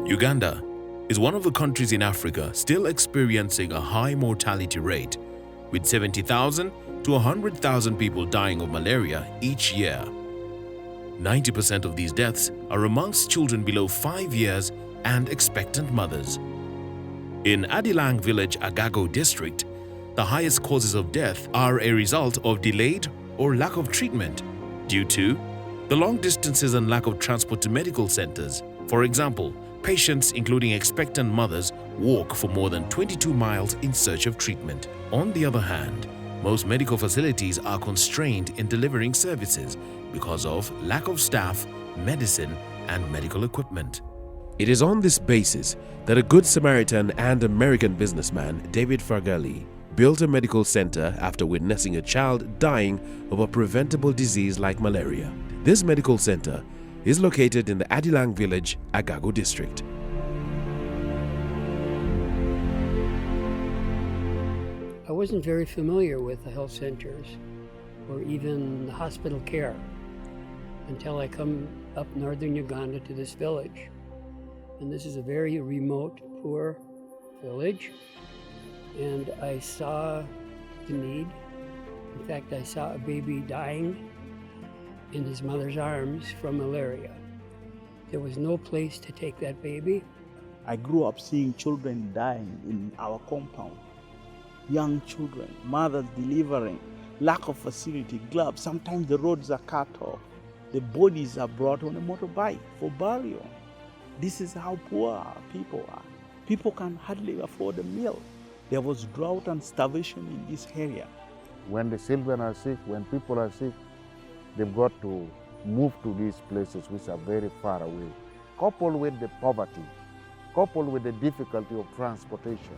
Uganda is one of the countries in Africa still experiencing a high mortality rate, with 70,000 to 100,000 people dying of malaria each year. 90% of these deaths are amongst children below 5 years and expectant mothers. In Adilang village, Agago district, the highest causes of death are a result of delayed or lack of treatment due to the long distances and lack of transport to medical centers. For example, patients, including expectant mothers, walk for more than 22 miles in search of treatment. On the other hand, most medical facilities are constrained in delivering services because of lack of staff, medicine, and medical equipment. It is on this basis that a Good Samaritan and American businessman, David Fargali, built a medical center after witnessing a child dying of a preventable disease like malaria. This medical center is located in the Adilang village, Agago district. I wasn't very familiar with the health centers or even the hospital care until I come up northern Uganda to this village. And this is a very remote, poor village. And I saw the need. In fact, I saw a baby dying in his mother's arms from malaria. There was no place to take that baby. I grew up seeing children dying in our compound. Young children, mothers delivering, lack of facility, gloves. Sometimes the roads are cut off. The bodies are brought on a motorbike for burial. This is how poor our people are. People can hardly afford a meal. There was drought and starvation in this area. When the children are sick, when people are sick, they've got to move to these places which are very far away. Coupled with the poverty, coupled with the difficulty of transportation.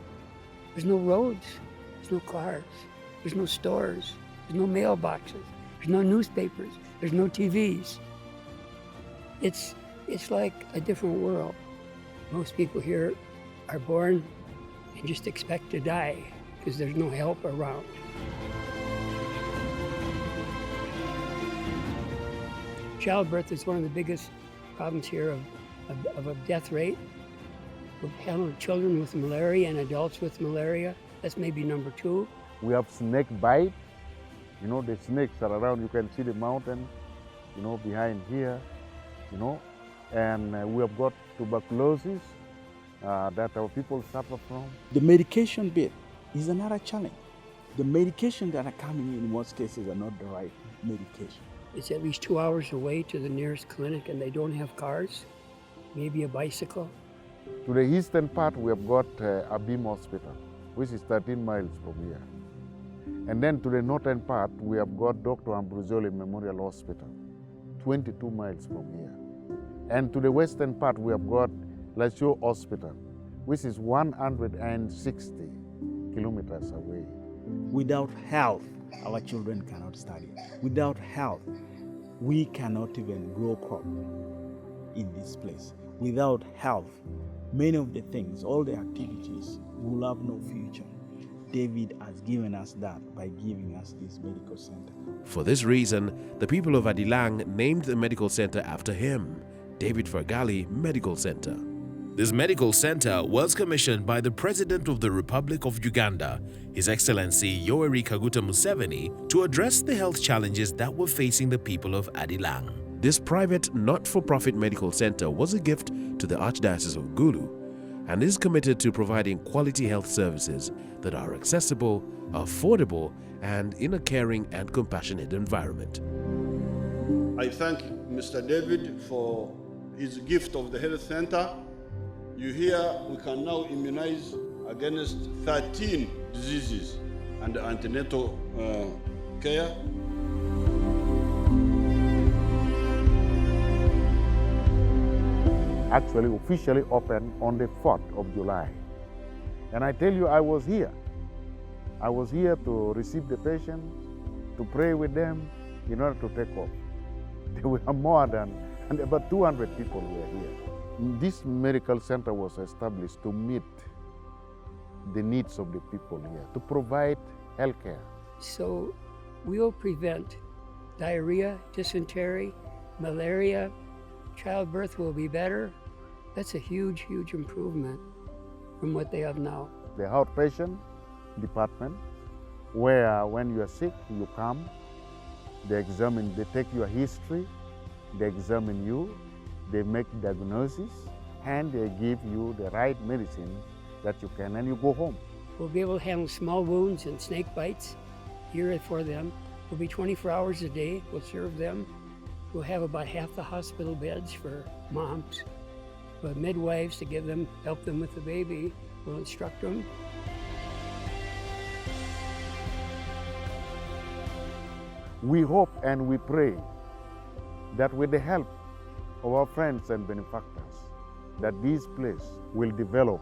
There's no roads, there's no cars, there's no stores, there's no mailboxes, there's no newspapers, there's no TVs. It's like a different world. Most people here are born and just expect to die because there's no help around. Childbirth is one of the biggest problems here of a death rate. We've handled children with malaria and adults with malaria. That's maybe number 2. We have snake bite. You know, the snakes are around. You can see the mountain, you know, behind here, you know. And we have got tuberculosis that our people suffer from. The medication bit is another challenge. The medication that are coming in most cases are not the right medication. It's at least 2 hours away to the nearest clinic and they don't have cars, maybe a bicycle. To the eastern part, we have got Abim Hospital, which is 13 miles from here. And then to the northern part, we have got Dr. Ambrosioli Memorial Hospital, 22 miles from here. And to the western part, we have got Lasio Hospital, which is 160 kilometers away. Without health, our children cannot study. Without health, we cannot even grow crop in this place. Without health, many of the things, all the activities will have no future. David has given us that by giving us this medical center. For this reason, the people of Adilang named the medical center after him, David Fargali Medical Center. This medical center was commissioned by the President of the Republic of Uganda, His Excellency Yoweri Kaguta Museveni, to address the health challenges that were facing the people of Adilang. This private, not-for-profit medical center was a gift to the Archdiocese of Gulu and is committed to providing quality health services that are accessible, affordable, and in a caring and compassionate environment. I thank Mr. David for his gift of the health center. You hear we can now immunize against 13 diseases under antenatal care. Actually officially opened on the 4th of July. And I tell you, I was here. I was here to receive the patient, to pray with them in order to take off. There were more than, and about 200 people were here. This medical center was established to meet the needs of the people here, to provide health care. So we'll prevent diarrhea, dysentery, malaria, childbirth will be better, That's a huge, huge improvement from what they have now. The outpatient department, where when you are sick, you come, they take your history, they examine you, they make diagnosis, and they give you the right medicine that you can, and you go home. We'll be able to handle small wounds and snake bites here for them. We'll be 24 hours a day. We'll serve them. We'll have about half the hospital beds for moms. We'll have midwives to help them with the baby. We'll instruct them. We hope and we pray that with the help of our friends and benefactors, that this place will develop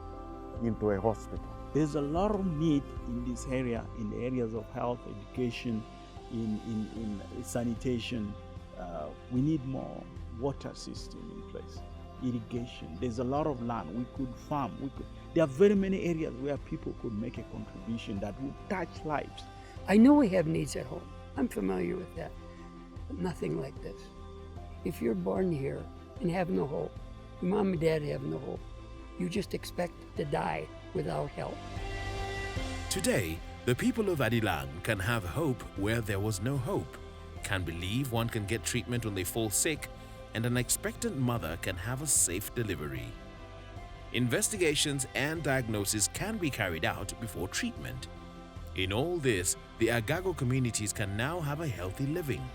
into a hospital. There's a lot of need in this area, in the areas of health, education, in sanitation. We need more water system in place, irrigation. There's a lot of land. We could farm. There are very many areas where people could make a contribution that would touch lives. I know we have needs at home. I'm familiar with that, but nothing like this. If you're born here and have no hope, your mom and dad have no hope, you just expect to die without help. Today, the people of Adilang can have hope where there was no hope, can believe one can get treatment when they fall sick, and an expectant mother can have a safe delivery. Investigations and diagnosis can be carried out before treatment. In all this, the Agago communities can now have a healthy living.